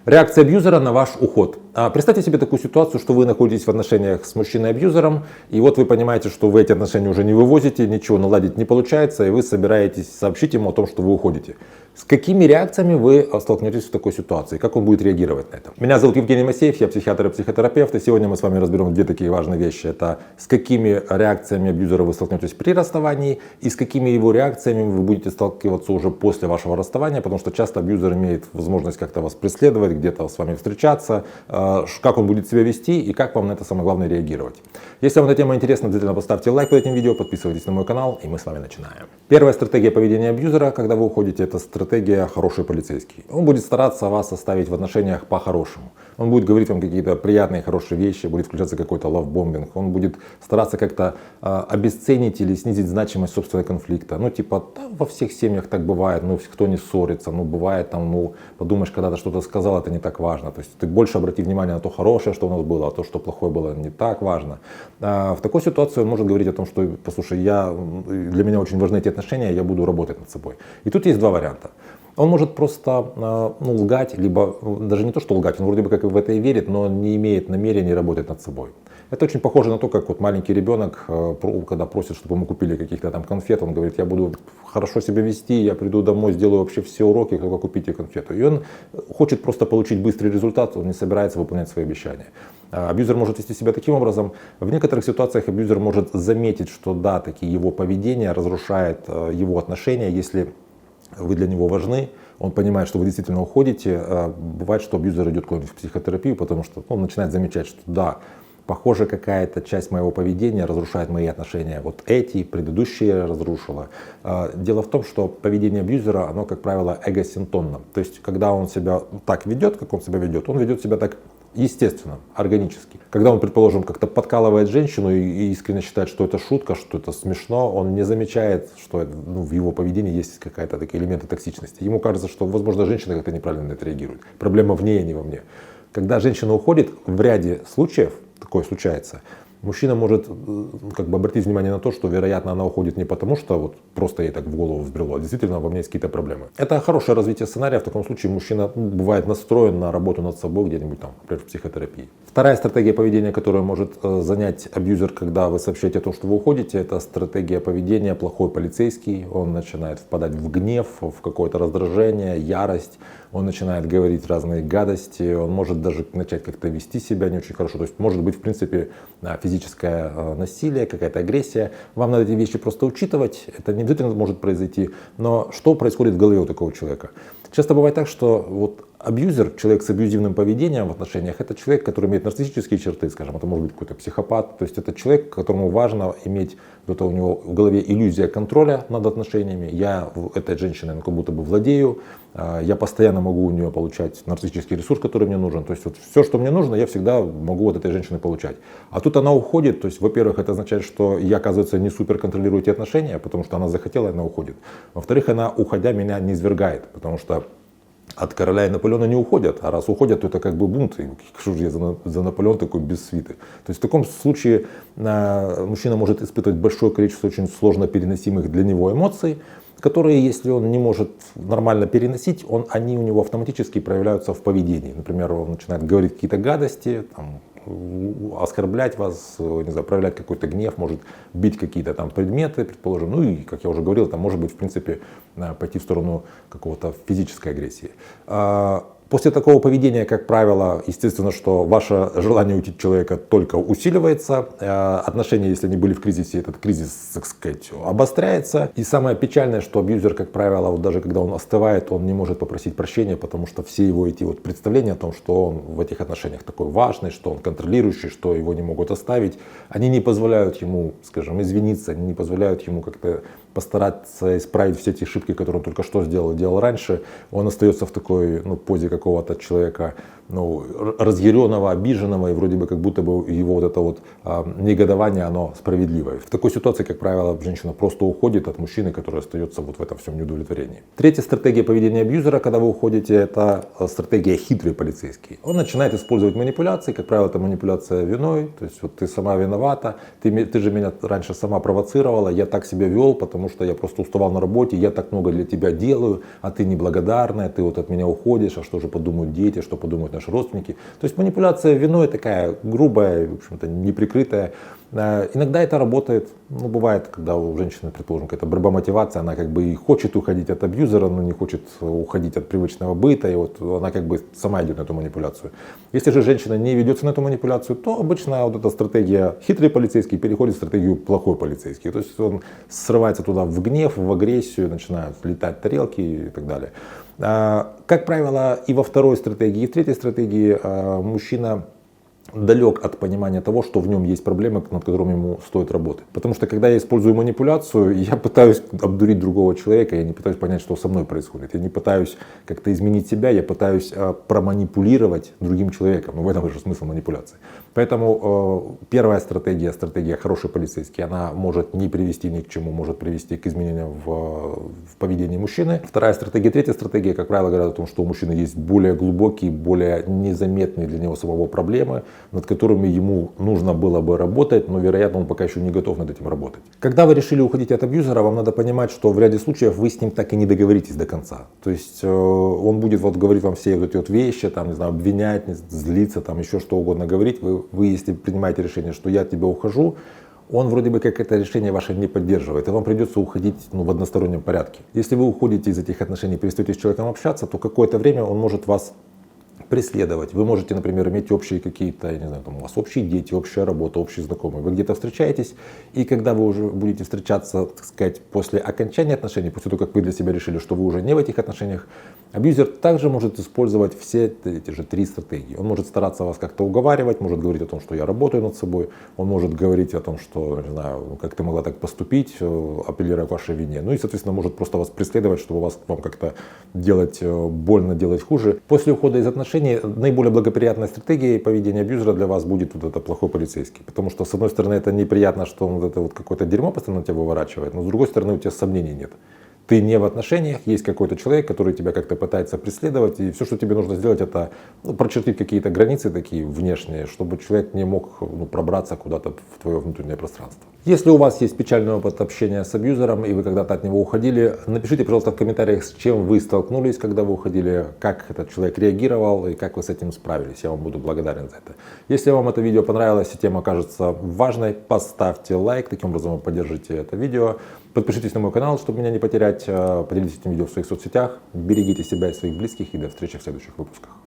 Реакция абьюзера на ваш уход. Представьте себе такую ситуацию, что вы находитесь в отношениях с мужчиной-абьюзером, и вот вы понимаете, что вы эти отношения уже не вывозите, ничего наладить не получается, и вы собираетесь сообщить ему о том, что вы уходите. С какими реакциями вы столкнетесь в такой ситуации? Как он будет реагировать на это? Меня зовут Евгений Масеев, я психиатр и психотерапевт, и сегодня мы с вами разберем две такие важные вещи. Это с какими реакциями абьюзера вы столкнетесь при расставании, и с какими его реакциями вы будете сталкиваться уже после вашего расставания, потому что часто абьюзер имеет возможность как-то вас преследовать, где-то с вами встречаться, как он будет себя вести и как вам на это самое главное реагировать. Если вам эта тема интересна, обязательно поставьте лайк под этим видео, подписывайтесь на мой канал, и мы с вами начинаем. Первая стратегия поведения абьюзера, когда вы уходите, это стратегия хороший полицейский. Он будет стараться вас оставить в отношениях по-хорошему. Он будет говорить вам какие-то приятные, хорошие вещи, будет включаться какой-то лавбомбинг. Он будет стараться как-то обесценить или снизить значимость собственного конфликта. Ну типа, да, во всех семьях так бывает, ну кто не ссорится, ну бывает там, ну подумаешь, когда ты что-то сказал, это не так важно. То есть ты больше обрати внимание на то хорошее, что у нас было, а то, что плохое было, не так важно. В такой ситуации он может говорить о том, что, послушай, для меня очень важны эти отношения, я буду работать над собой. И тут есть два варианта. Он может просто лгать, либо даже не то, что лгать, он вроде бы как в это и верит, но он не имеет намерения работать над собой. Это очень похоже на то, как вот маленький ребенок, когда просит, чтобы ему купили каких-то там конфет, он говорит, я буду хорошо себя вести, я приду домой, сделаю вообще все уроки, только купите конфету. И он хочет просто получить быстрый результат, он не собирается выполнять свои обещания. Абьюзер может вести себя таким образом. В некоторых ситуациях абьюзер может заметить, что да, таки его поведение разрушает его отношения, если вы для него важны, он понимает, что вы действительно уходите. Бывает, что абьюзер идет куда-нибудь в психотерапию, потому что он начинает замечать, что да, похоже, какая-то часть моего поведения разрушает мои отношения. Вот эти, предыдущие разрушила. Дело в том, что поведение абьюзера, оно, как правило, эгосинтонно. То есть, когда он себя так ведет, как он ведет себя так естественно, органически. Когда он, предположим, как-то подкалывает женщину и искренне считает, что это шутка, что это смешно, он не замечает, что в его поведении есть какие-то такие элементы токсичности. Ему кажется, что, возможно, женщина как-то неправильно на это реагирует. Проблема в ней, а не во мне. Когда женщина уходит, в ряде случаев, такое случается, мужчина может как бы обратить внимание на то, что, вероятно, она уходит не потому, что вот просто ей так в голову взбрело, а действительно во мне есть какие-то проблемы. Это хорошее развитие сценария. В таком случае мужчина бывает настроен на работу над собой где-нибудь там, например, в психотерапии. Вторая стратегия поведения, которую может занять абьюзер, когда вы сообщаете о том, что вы уходите, это стратегия поведения плохой полицейский. Он начинает впадать в гнев, в какое-то раздражение, ярость. Он начинает говорить разные гадости, он может даже начать как-то вести себя не очень хорошо. То есть может быть, в принципе, физическое насилие, какая-то агрессия. Вам надо эти вещи просто учитывать, это не обязательно может произойти. Но что происходит в голове у такого человека? Часто бывает так, что вот абьюзер, человек с абьюзивным поведением в отношениях, это человек, который имеет нарциссические черты, скажем, это может быть какой-то психопат. То есть это человек, которому важно иметь это у него в голове иллюзия контроля над отношениями. Я этой женщиной как будто бы владею, я постоянно могу у нее получать нарциссический ресурс, который мне нужен. То есть вот все, что мне нужно, я всегда могу от этой женщины получать. А тут она уходит, то есть, во-первых, это означает, что я, оказывается, не супер контролирую эти отношения, потому что она захотела, и она уходит. Во-вторых, она, уходя, меня не свергает, потому что от короля и Наполеона не уходят, а раз уходят, то это как бы бунт. И что же я за Наполеон такой без свиты? То есть в таком случае мужчина может испытывать большое количество очень сложно переносимых для него эмоций, которые, если он не может нормально переносить, они у него автоматически проявляются в поведении. Например, он начинает говорить какие-то гадости, там, оскорблять вас, не знаю, проявлять какой-то гнев, может бить какие-то там предметы, предположим. Ну и, как я уже говорил, там может быть, в принципе, пойти в сторону какого-то физической агрессии. После такого поведения, как правило, естественно, что ваше желание уйти от человека только усиливается. Отношения, если они были в кризисе, этот кризис, так сказать, обостряется. И самое печальное, что абьюзер, как правило, вот даже когда он остывает, он не может попросить прощения, потому что все его эти вот представления о том, что он в этих отношениях такой важный, что он контролирующий, что его не могут оставить, они не позволяют ему, скажем, извиниться, они не позволяют ему как-то постараться исправить все те ошибки, которые он только что делал раньше. Он остается в такой позе какого-то человека разъяренного, обиженного, и вроде бы как будто бы его вот это вот негодование, оно справедливое. В такой ситуации, как правило, женщина просто уходит от мужчины, который остается вот в этом всем неудовлетворении. Третья стратегия поведения абьюзера, когда вы уходите, это стратегия хитрый полицейский. Он начинает использовать манипуляции, как правило, это манипуляция виной, то есть вот ты сама виновата, ты же меня раньше сама провоцировала, я так себя вел, потому что я просто уставал на работе, я так много для тебя делаю, а ты неблагодарная, ты вот от меня уходишь, а что же подумают дети, что подумают наши родственники. То есть манипуляция виной такая грубая, в общем-то неприкрытая. Иногда это работает, бывает, когда у женщины, предположим, какая-то борьба мотивация, она как бы и хочет уходить от абьюзера, но не хочет уходить от привычного быта, и вот она как бы сама идет на эту манипуляцию. Если же женщина не ведется на эту манипуляцию, то обычно вот эта стратегия хитрый полицейский переходит в стратегию плохой полицейский. То есть он срывается туда в гнев, в агрессию, начинают летать тарелки и так далее. Как правило, и во второй стратегии, и в третьей стратегии мужчина далек от понимания того, что в нем есть проблемы, над которыми ему стоит работать. Потому что когда я использую манипуляцию, я пытаюсь обдурить другого человека, я не пытаюсь понять, что со мной происходит. Я не пытаюсь как-то изменить себя, я пытаюсь проманипулировать другим человеком. В этом же смысл манипуляции. Поэтому первая стратегия, стратегия хороший полицейский, она может не привести ни к чему, может привести к изменениям в поведении мужчины. Вторая стратегия, третья стратегия, как правило, говорят о том, что у мужчины есть более глубокие, более незаметные для него самого проблемы, над которыми ему нужно было бы работать, но, вероятно, он пока еще не готов над этим работать. Когда вы решили уходить от абьюзера, вам надо понимать, что в ряде случаев вы с ним так и не договоритесь до конца. То есть он будет вот говорить вам все вот эти вот вещи, там, не знаю, обвинять, злиться, там, еще что угодно говорить. Вы, если принимаете решение, что я от тебя ухожу, он вроде бы как это решение ваше не поддерживает, и вам придется уходить в одностороннем порядке. Если вы уходите из этих отношений, перестаете с человеком общаться, то какое-то время он может вас преследовать. Вы можете, например, иметь общие какие-то, я не знаю, там у вас общие дети, общая работа, общие знакомые. Вы где-то встречаетесь, и когда вы уже будете встречаться, так сказать, после окончания отношений, после того, как вы для себя решили, что вы уже не в этих отношениях, абьюзер также может использовать все эти же три стратегии. Он может стараться вас как-то уговаривать, может говорить о том, что я работаю над собой, он может говорить о том, что, не знаю, как ты могла так поступить, апеллируя к вашей вине. Ну и, соответственно, может просто вас преследовать, чтобы вам как-то делать больно, делать хуже. После ухода из отношений наиболее благоприятной стратегией поведения абьюзера для вас будет вот это плохой полицейский. Потому что, с одной стороны, это неприятно, что он вот это вот какое-то дерьмо постоянно на тебя выворачивает, но с другой стороны, у тебя сомнений нет. Ты не в отношениях, есть какой-то человек, который тебя как-то пытается преследовать, и все, что тебе нужно сделать, это прочертить какие-то границы такие внешние, чтобы человек не мог пробраться куда-то в твое внутреннее пространство. Если у вас есть печальный опыт общения с абьюзером, и вы когда-то от него уходили, напишите, пожалуйста, в комментариях, с чем вы столкнулись, когда вы уходили, как этот человек реагировал и как вы с этим справились. Я вам буду благодарен за это. Если вам это видео понравилось и тема кажется важной, поставьте лайк, таким образом вы поддержите это видео. Подпишитесь на мой канал, чтобы меня не потерять. Поделитесь этим видео в своих соцсетях. Берегите себя и своих близких. И до встречи в следующих выпусках.